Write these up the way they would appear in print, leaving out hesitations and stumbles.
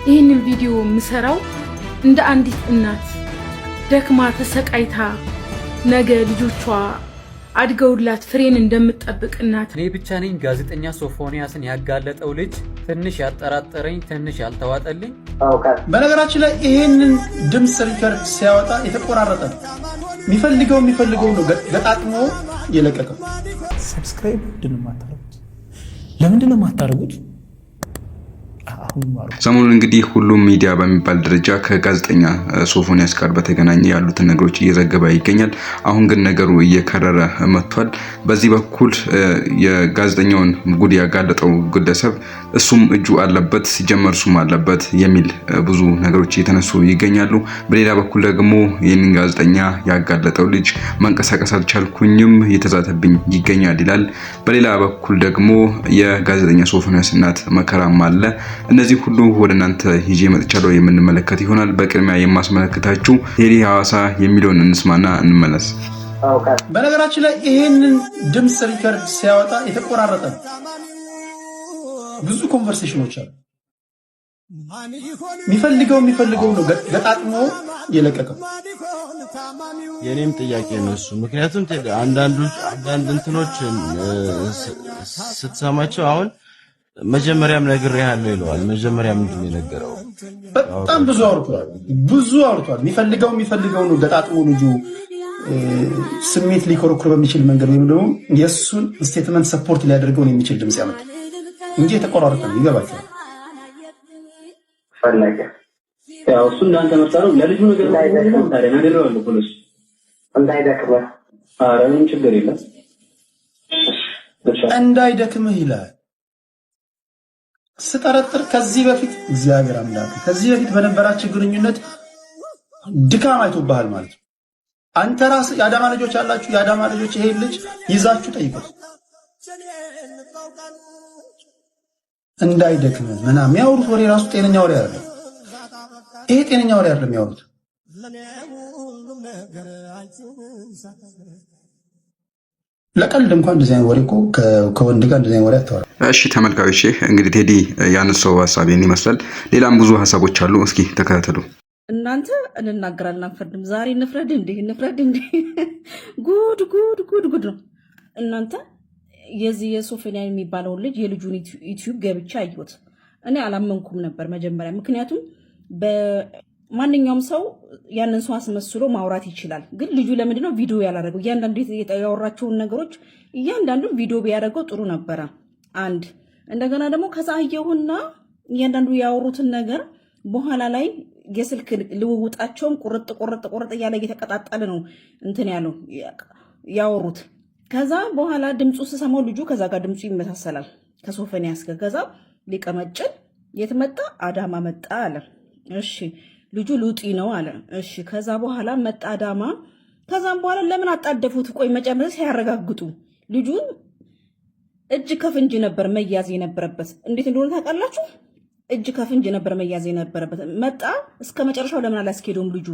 ይህንን ቪዲዮ የምሰራው እንደ አንዲት እናት ደክማ ተሰቃይታ ነገ ልጆቿ አድገውላት ፍሬን እንደምትጠብቅ እናት። እኔ ብቻ ነኝ ጋዜጠኛ ሶፎንያስን ያጋለጠው ልጅ? ትንሽ ያጠራጠረኝ፣ ትንሽ ያልተዋጠልኝ። በነገራችን ላይ ይሄንን ድምፅ ሪከርድ ሲያወጣ የተቆራረጠ ነው። የሚፈልገው ነው ገጣጥሞ የለቀቀው። ሰብስክራይብ ለምንድን ነው የማታደርጉት? ሰሞኑን እንግዲህ ሁሉም ሚዲያ በሚባል ደረጃ ከጋዜጠኛ ሶፎንያስ ጋር በተገናኘ ያሉትን ነገሮች እየዘገበ ይገኛል። አሁን ግን ነገሩ እየከረረ መጥቷል። በዚህ በኩል የጋዜጠኛውን ጉድ ያጋለጠው ግለሰብ እሱም እጁ አለበት፣ ሲጀመር እሱም አለበት የሚል ብዙ ነገሮች እየተነሱ ይገኛሉ። በሌላ በኩል ደግሞ ይህንን ጋዜጠኛ ያጋለጠው ልጅ መንቀሳቀስ አልቻልኩኝም እየተዛተብኝ ይገኛል ይላል። በሌላ በኩል ደግሞ የጋዜጠኛ ሶፎንያስ እናት መከራም አለ። እነዚህ ሁሉ ወደ እናንተ ይዤ መጥቻለሁ የምንመለከት ይሆናል። በቅድሚያ የማስመለከታችሁ ቴዲ ሐዋሳ የሚለውን እንስማና እንመለስ። በነገራችን ላይ ይሄንን ድምፅ ሪከርድ ሲያወጣ የተቆራረጠ ነው። ብዙ ኮንቨርሴሽኖች አሉ። የሚፈልገው ነው ገጣጥሞ የለቀቀው። የኔም ጥያቄ ነው እሱ። ምክንያቱም አንዳንድ እንትኖች ስትሰማቸው አሁን መጀመሪያም ነግሬሃለሁ ይለዋል። መጀመሪያ ምንድን ነው የነገረው? በጣም ብዙ አውርቷል። የሚፈልገው ነው ገጣጥሞ ልጁ ስሜት ሊኮረኩር በሚችል መንገድ ወይም ደግሞ የእሱን ስቴትመንት ሰፖርት ሊያደርገው የሚችል ድምፅ ያመጣ እንጂ የተቆራረጠ ነው። ይገባቸዋል። ፈለገ ያው እሱ እንዳንተ መጣው ለልጁ ነገር ታዲያ ነግሬዋለሁ ፖሊስ እንዳይደክመህ። ኧረ ምንም ችግር የለም እንዳይደክምህ ይላል። ስጠረጥር ከዚህ በፊት እግዚአብሔር አምላክ ከዚህ በፊት በነበራችሁ ግንኙነት ድካም አይቶብሃል ማለት ነው። አንተ ራስህ የአዳማ ልጆች አላችሁ። የአዳማ ልጆች ይሄ ልጅ ይዛችሁ ጠይቁት እንዳይደክምህ ምናምን የሚያወሩት ወሬ ራሱ ጤነኛ ወሬ አይደለም። ይሄ ጤነኛ ወሬ አይደለም የሚያወሩት። ለቀልድ እንኳን እንደዚህ አይነት ወሬ እኮ ከወንድ ጋር እንደዚህ አይነት ወሬ አታወራም። እሺ ተመልካዮቼ እንግዲህ ቴዲ ያነሳው ሀሳብ ይመስላል። ሌላም ብዙ ሀሳቦች አሉ። እስኪ ተከታተሉ። እናንተ እንናገራለን አንፈርድም። ዛሬ እንፍረድ እንዴ? ጉድ ነው። እናንተ የዚህ የሶፎንያስ የሚባለውን ልጅ የልጁን ዩቲዩብ ገብቻ አየሁት። እኔ አላመንኩም ነበር መጀመሪያ። ምክንያቱም ማንኛውም ሰው ያንን ሰው አስመስሎ ማውራት ይችላል። ግን ልጁ ለምንድነው ቪዲዮ ያላደረገው? እያንዳንዱ ያወራቸውን ነገሮች እያንዳንዱ ቪዲዮ ቢያደርገው ጥሩ ነበረ። አንድ እንደገና ደግሞ ከዛየውና እያንዳንዱ ያወሩትን ነገር በኋላ ላይ የስልክ ልውውጣቸውን ቁርጥ እያለ እየተቀጣጠለ ነው እንትን ያለው ያወሩት። ከዛ በኋላ ድምፁ ስሰማው ልጁ ከዛ ጋር ድምፁ ይመሳሰላል ከሶፎንያስ ጋር። ከዛ ሊቀመጭን የት መጣ? አዳማ መጣ አለ። እሺ ልጁ ሉጢ ነው አለ። እሺ ከዛ በኋላ መጣ አዳማ። ከዛም በኋላ ለምን አጣደፉት? ቆይ መጨረሻ ሲያረጋግጡ ልጁን እጅ ከፍንጅ ነበር መያዝ የነበረበት። እንዴት እንደሆነ ታውቃላችሁ? እጅ ከፍንጅ ነበር መያዝ የነበረበት። መጣ እስከ መጨረሻው ለምን አላስኬደውም? ልጁ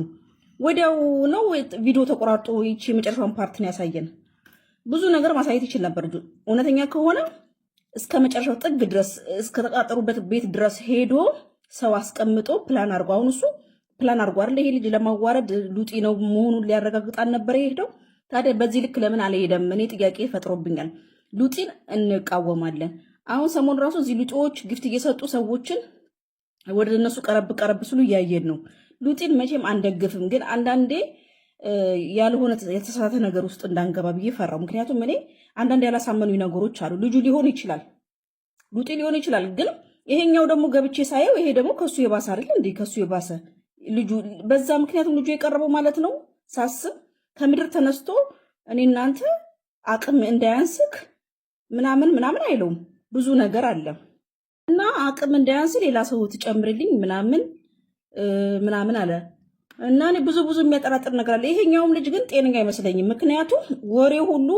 ወዲያው ነው ቪዲዮ ተቆራርጦ ይቺ የመጨረሻውን ፓርት ነው ያሳየን። ብዙ ነገር ማሳየት ይችል ነበር ልጁ። እውነተኛ ከሆነ እስከ መጨረሻው ጥግ ድረስ እስከ ተቃጠሩበት ቤት ድረስ ሄዶ ሰው አስቀምጦ ፕላን አድርጎ፣ አሁን እሱ ፕላን አድርጎ አይደል ይሄ ልጅ ለማዋረድ ሉጢ ነው መሆኑን ሊያረጋግጣን ነበር የሄደው። ታዲያ በዚህ ልክ ለምን አልሄደም? እኔ ጥያቄ ፈጥሮብኛል። ሉጢን እንቃወማለን። አሁን ሰሞን ራሱ እዚህ ሉጢዎች ግፍት እየሰጡ ሰዎችን ወደ እነሱ ቀረብ ስሉ እያየን ነው። ሉጢን መቼም አንደግፍም፣ ግን አንዳንዴ ያልሆነ የተሳሳተ ነገር ውስጥ እንዳንገባ ብዬ ፈራው። ምክንያቱም እኔ አንዳንድ ያላሳመኑኝ ነገሮች አሉ። ልጁ ሊሆን ይችላል፣ ሉጢ ሊሆን ይችላል፣ ግን ይሄኛው ደግሞ ገብቼ ሳየው ይሄ ደግሞ ከሱ የባሰ አይደል እንዴ? ከሱ የባሰ ልጁ በዛ ምክንያቱም ልጁ የቀረበው ማለት ነው ሳስብ ከምድር ተነስቶ እኔ እናንተ አቅም እንዳያንስክ ምናምን አይለውም። ብዙ ነገር አለ እና አቅም እንዳያንስ ሌላ ሰው ትጨምርልኝ ምናምን አለ እና እኔ ብዙ የሚያጠራጥር ነገር አለ። ይሄኛውም ልጅ ግን ጤነኛ አይመስለኝም። ምክንያቱም ወሬው ሁሉ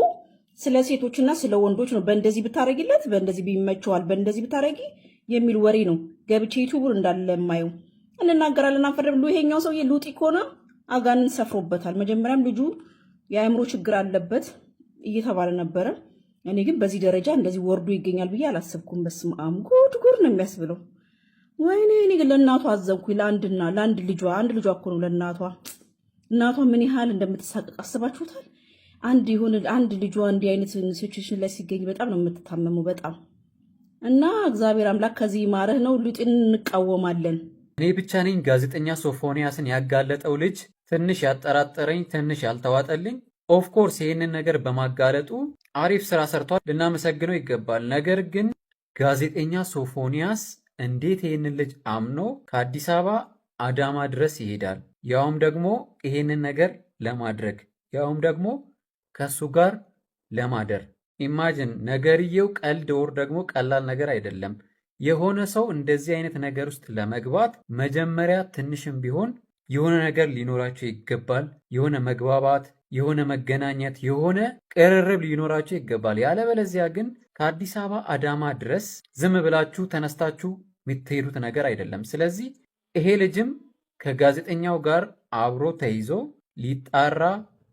ስለ ሴቶችና ስለ ወንዶች ነው። በእንደዚህ ብታረጊለት፣ በእንደዚህ ቢመቸዋል፣ በእንደዚህ ብታረጊ የሚል ወሬ ነው። ገብቼ ዩቲዩብ እንዳለ የማየው እንናገራለን አንፈርድም። ይሄኛው ሰውዬ ሉጢ ከሆነ አጋንን ሰፍሮበታል። መጀመሪያም ልጁ የአእምሮ ችግር አለበት እየተባለ ነበረ። እኔ ግን በዚህ ደረጃ እንደዚህ ወርዶ ይገኛል ብዬ አላሰብኩም። በስመ አብ ጉድ ነው የሚያስብለው። ወይኔ እኔ ለእናቷ አዘንኩኝ። ለአንድ ልጇ እኮ ነው ለእናቷ ምን ያህል እንደምትሳቀቅ አስባችሁታል? አንድ ልጇ እንዲህ አይነት ሲቹዌሽን ላይ ሲገኝ በጣም ነው የምትታመሙ በጣም እና እግዚአብሔር አምላክ ከዚህ ማረህ ነው። ሉጥን እንቃወማለን። እኔ ብቻ ነኝ ጋዜጠኛ ሶፎንያስን ያጋለጠው ልጅ ትንሽ ያጠራጠረኝ ትንሽ ያልተዋጠልኝ። ኦፍኮርስ ይህንን ነገር በማጋለጡ አሪፍ ስራ ሰርቷል፣ ልናመሰግነው ይገባል። ነገር ግን ጋዜጠኛ ሶፎንያስ እንዴት ይህንን ልጅ አምኖ ከአዲስ አበባ አዳማ ድረስ ይሄዳል? ያውም ደግሞ ይህንን ነገር ለማድረግ ያውም ደግሞ ከሱ ጋር ለማደር። ኢማጅን ነገርየው ቀልድ ወር ደግሞ ቀላል ነገር አይደለም። የሆነ ሰው እንደዚህ አይነት ነገር ውስጥ ለመግባት መጀመሪያ ትንሽም ቢሆን የሆነ ነገር ሊኖራቸው ይገባል። የሆነ መግባባት፣ የሆነ መገናኘት፣ የሆነ ቅርርብ ሊኖራቸው ይገባል። ያለበለዚያ ግን ከአዲስ አበባ አዳማ ድረስ ዝም ብላችሁ ተነስታችሁ የምትሄዱት ነገር አይደለም። ስለዚህ ይሄ ልጅም ከጋዜጠኛው ጋር አብሮ ተይዞ ሊጣራ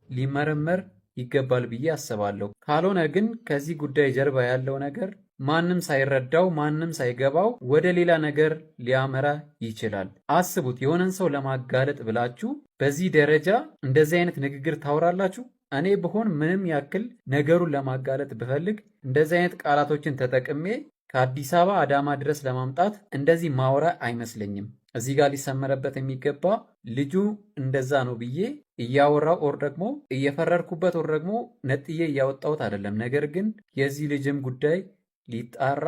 ሊመረመር ይገባል ብዬ አስባለሁ። ካልሆነ ግን ከዚህ ጉዳይ ጀርባ ያለው ነገር ማንም ሳይረዳው ማንም ሳይገባው ወደ ሌላ ነገር ሊያመራ ይችላል። አስቡት፣ የሆነን ሰው ለማጋለጥ ብላችሁ በዚህ ደረጃ እንደዚህ አይነት ንግግር ታወራላችሁ። እኔ ብሆን ምንም ያክል ነገሩን ለማጋለጥ ብፈልግ እንደዚህ አይነት ቃላቶችን ተጠቅሜ ከአዲስ አበባ አዳማ ድረስ ለማምጣት እንደዚህ ማውራ አይመስለኝም። እዚህ ጋር ሊሰመረበት የሚገባ ልጁ እንደዛ ነው ብዬ እያወራው ኦር ደግሞ እየፈረርኩበት ኦር ደግሞ ነጥዬ እያወጣሁት አይደለም። ነገር ግን የዚህ ልጅም ጉዳይ ሊጣራ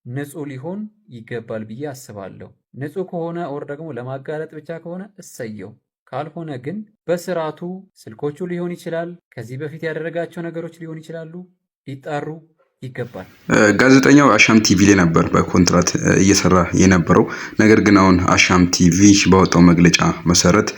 ንጹህ ሊሆን ይገባል ብዬ አስባለሁ። ንጹህ ከሆነ ኦር ደግሞ ለማጋለጥ ብቻ ከሆነ እሰየው። ካልሆነ ግን በስርዓቱ ስልኮቹ ሊሆን ይችላል፣ ከዚህ በፊት ያደረጋቸው ነገሮች ሊሆን ይችላሉ፣ ሊጣሩ ይገባል። ጋዜጠኛው አሻም ቲቪ ላይ ነበር በኮንትራት እየሰራ የነበረው። ነገር ግን አሁን አሻም ቲቪ ባወጣው መግለጫ መሰረት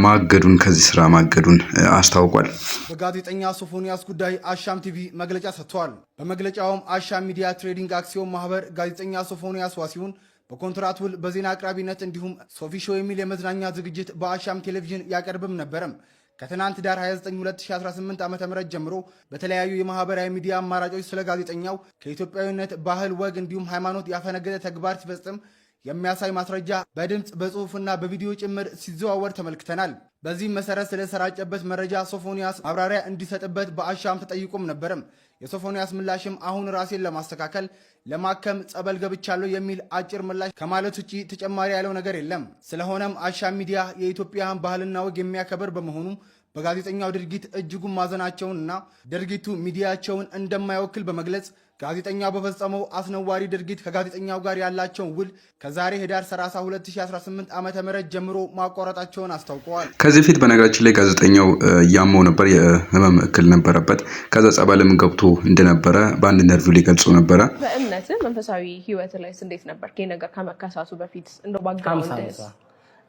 ማገዱን ከዚህ ስራ ማገዱን አስታውቋል። በጋዜጠኛ ሶፎንያስ ጉዳይ አሻም ቲቪ መግለጫ ሰጥቷል። በመግለጫውም አሻም ሚዲያ ትሬዲንግ አክሲዮን ማህበር ጋዜጠኛ ሶፎንያስ ዋሲሁን በኮንትራት ውል በዜና አቅራቢነት እንዲሁም ሶፊ ሾው የሚል የመዝናኛ ዝግጅት በአሻም ቴሌቪዥን ያቀርብም ነበረም። ከትናንት ዳር 29 2018 ዓ.ም ጀምሮ በተለያዩ የማህበራዊ ሚዲያ አማራጮች ስለ ጋዜጠኛው ከኢትዮጵያዊነት ባህል፣ ወግ እንዲሁም ሃይማኖት ያፈነገጠ ተግባር ሲፈጽም የሚያሳይ ማስረጃ በድምፅ በጽሁፍና በቪዲዮ ጭምር ሲዘዋወር ተመልክተናል። በዚህም መሰረት ስለሰራጨበት መረጃ ሶፎንያስ ማብራሪያ እንዲሰጥበት በአሻም ተጠይቆም ነበርም። የሶፎንያስ ምላሽም አሁን ራሴን ለማስተካከል ለማከም ጸበል ገብቻለሁ የሚል አጭር ምላሽ ከማለት ውጭ ተጨማሪ ያለው ነገር የለም። ስለሆነም አሻም ሚዲያ የኢትዮጵያን ባህልና ወግ የሚያከብር በመሆኑ በጋዜጠኛው ድርጊት እጅጉን ማዘናቸውንና ድርጊቱ ሚዲያቸውን እንደማይወክል በመግለጽ ጋዜጠኛው በፈጸመው አስነዋሪ ድርጊት ከጋዜጠኛው ጋር ያላቸውን ውል ከዛሬ ህዳር 30 2018 ዓ.ም ጀምሮ ማቋረጣቸውን አስታውቀዋል። ከዚህ በፊት በነገራችን ላይ ጋዜጠኛው ያመው ነበር፣ የህመም እክል ነበረበት። ከዛ ጸበልም ገብቶ እንደነበረ በአንድ ኢንተርቪው ላይ ገልጾ ነበረ። በእምነት መንፈሳዊ ህይወት ላይ እንዴት ነበር? ይሄ ነገር ከመከሳቱ በፊት እንደው ባግራውንድ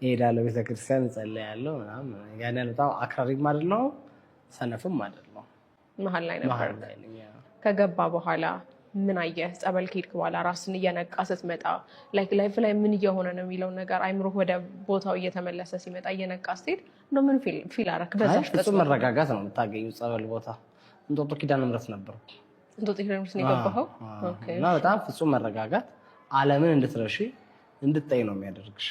እሄዳለሁ፣ ቤተክርስቲያን እጸልያለሁ ምናምን። ያን በጣም አክራሪም አይደለሁ ሰነፍም አይደለሁ። መሀል ላይ ነበር። ከገባ በኋላ ምን አየህ? ጸበል ከሄድክ በኋላ ራስን እየነቃ ስትመጣ ላይፍ ላይ ምን እየሆነ ነው የሚለው ነገር አይምሮህ ወደ ቦታው እየተመለሰ ሲመጣ እየነቃ ስትሄድ ነው ምን ፊል አደረክ? በዛሽ ፍጹም መረጋጋት ነው የምታገኙ ጸበል ቦታ። እንጦጦ ኪዳነ ምሕረት ነበር። እንጦጦ ኪዳነ ምሕረት ነው የገባኸው? ኦኬ። እና በጣም ፍጹም መረጋጋት ዓለምን እንድትረሺ እንድታይ ነው የሚያደርግሽ።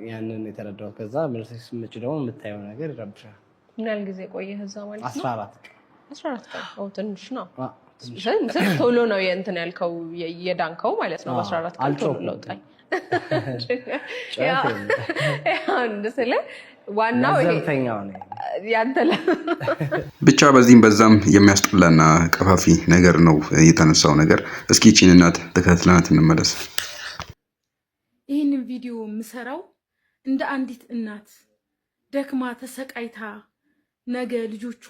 ያንን የተረዳሁት። ከዛ መልሰሽ ስትመጪ ደግሞ የምታየው ነገር ይረብሻል። ምን ያህል ጊዜ ቆየህ እዛ ማለት ነው? 14 ቀን። 14 ቀን። ኦ ትንሽ ነው። ቶሎ ነው የእንትን ያልከው የዳንከው ማለት ነው። በ14 ቀን ቶሎ ለውጣል። ዋናው ብቻ በዚህም በዛም የሚያስጠላና ቀፋፊ ነገር ነው የተነሳው ነገር። እስኪ ቺን እናት ተከታትለናት እንመለስ። ይህንን ቪዲዮ የምሰራው እንደ አንዲት እናት ደክማ ተሰቃይታ ነገ ልጆቿ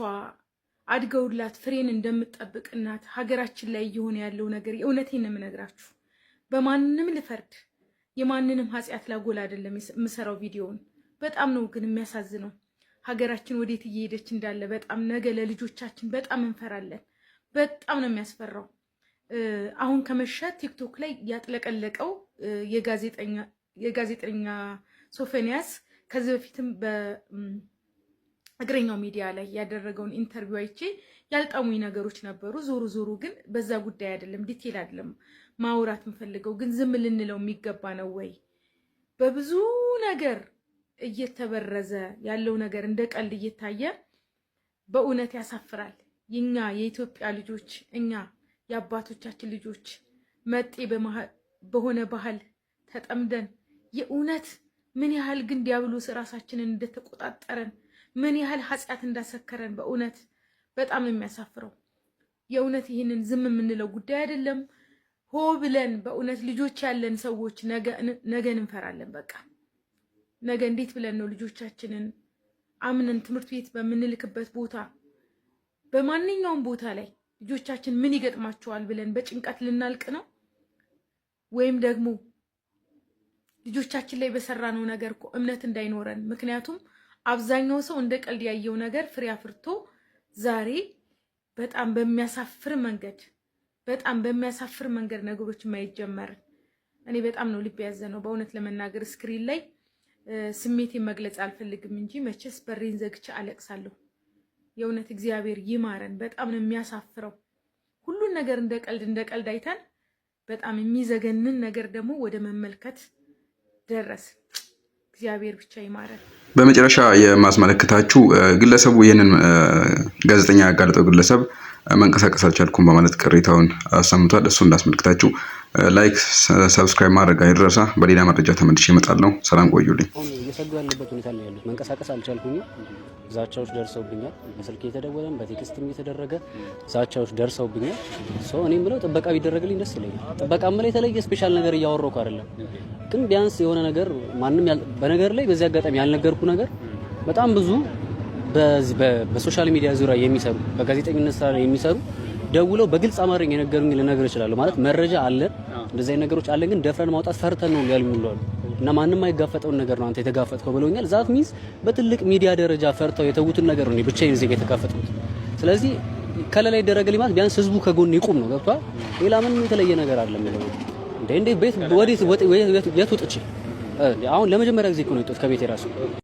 አድገውላት ፍሬን እንደምትጠብቅ እናት ሀገራችን ላይ እየሆነ ያለው ነገር የእውነቴን ነው የምነግራችሁ። በማንንም ልፈርድ የማንንም ኃጢአት ላጎል አይደለም የምሰራው ቪዲዮውን። በጣም ነው ግን የሚያሳዝነው ሀገራችን ወዴት እየሄደች እንዳለ። በጣም ነገ ለልጆቻችን በጣም እንፈራለን። በጣም ነው የሚያስፈራው። አሁን ከመሸ ቲክቶክ ላይ ያጥለቀለቀው የጋዜጠኛ ሶፎንያስ ከዚህ በፊትም በእግረኛው ሚዲያ ላይ ያደረገውን ኢንተርቪው አይቼ ያልጣሙኝ ነገሮች ነበሩ። ዞሩ ግን በዛ ጉዳይ አይደለም፣ ዲቴል አይደለም ማውራት እንፈልገው ግን ዝም ልንለው የሚገባ ነው ወይ? በብዙ ነገር እየተበረዘ ያለው ነገር እንደ ቀልድ እየታየ በእውነት ያሳፍራል። የኛ የኢትዮጵያ ልጆች እኛ የአባቶቻችን ልጆች መጤ በሆነ ባህል ተጠምደን የእውነት ምን ያህል ግን ዲያብሎስ ራሳችንን እንደተቆጣጠረን ምን ያህል ኃጢአት እንዳሰከረን በእውነት በጣም ነው የሚያሳፍረው። የእውነት ይህንን ዝም የምንለው ጉዳይ አይደለም። ሆ ብለን በእውነት ልጆች ያለን ሰዎች ነገን እንፈራለን። በቃ ነገ እንዴት ብለን ነው ልጆቻችንን አምነን ትምህርት ቤት በምንልክበት ቦታ በማንኛውም ቦታ ላይ ልጆቻችን ምን ይገጥማቸዋል ብለን በጭንቀት ልናልቅ ነው? ወይም ደግሞ ልጆቻችን ላይ በሰራነው ነገር እኮ እምነት እንዳይኖረን። ምክንያቱም አብዛኛው ሰው እንደ ቀልድ ያየው ነገር ፍሬ አፍርቶ ዛሬ በጣም በሚያሳፍር መንገድ ነገሮች ማየት ጀመርን። እኔ በጣም ነው ልብ ያዘነው በእውነት ለመናገር ስክሪን ላይ ስሜቴን መግለጽ አልፈልግም እንጂ መቼስ በሬን ዘግቼ አለቅሳለሁ። የእውነት እግዚአብሔር ይማረን። በጣም ነው የሚያሳፍረው። ሁሉን ነገር እንደ ቀልድ አይተን በጣም የሚዘገንን ነገር ደግሞ ወደ መመልከት ደረስ። እግዚአብሔር ብቻ ይማረን። በመጨረሻ የማስመለከታችሁ ግለሰቡ ይህንን ጋዜጠኛ ያጋለጠው ግለሰብ መንቀሳቀስ አልቻልኩም በማለት ቅሬታውን አሰምቷል። እሱ እንዳስመልክታችሁ ላይክ፣ ሰብስክራይብ ማድረግ አይረሳ። በሌላ መረጃ ተመልሼ እመጣለሁ። ሰላም ቆዩልኝ። እየሰጉ ያለበት ሁኔታ ላይ ያሉት መንቀሳቀስ አልቻልኩኝም። ዛቻዎች ደርሰውብኛል። በስልክ የተደወለም በቴክስትም የተደረገ ዛቻዎች ደርሰውብኛል። እኔም ብለው ጥበቃ ቢደረግልኝ ደስ ይለኛል። ጥበቃ ምን የተለየ ስፔሻል ነገር እያወራሁ አይደለም፣ ግን ቢያንስ የሆነ ነገር ማንም በነገር ላይ በዚህ አጋጣሚ ያልነገርኩ ነገር በጣም ብዙ በሶሻል ሚዲያ ዙሪያ የሚሰሩ በጋዜጠኝነት ስራ ላይ የሚሰሩ ደውለው በግልጽ አማርኛ የነገሩኝ ልነግር እችላለሁ። ማለት መረጃ አለን፣ እንደዚህ አይነት ነገሮች አለን፣ ግን ደፍረን ማውጣት ፈርተን ነው ያሉኝ ይላሉ። እና ማንም አይጋፈጠውን ነገር ነው አንተ የተጋፈጥከው ብለውኛል። ዛት ሚንስ በትልቅ ሚዲያ ደረጃ ፈርተው የተዉትን ነገር ነው ብቻዬን እዚህ የተጋፈጥኩት። ስለዚህ ከለላ ይደረግልኝ ማለት ቢያንስ ህዝቡ ከጎን ይቁም ነው። ገብቷል? ሌላ ምንም የተለየ ነገር አይደለም። እንዴ ቤት ወዴት የት ወጥቼ አሁን ለመጀመሪያ ጊዜ እኮ ነው የወጣሁት ከቤቴ ራሱ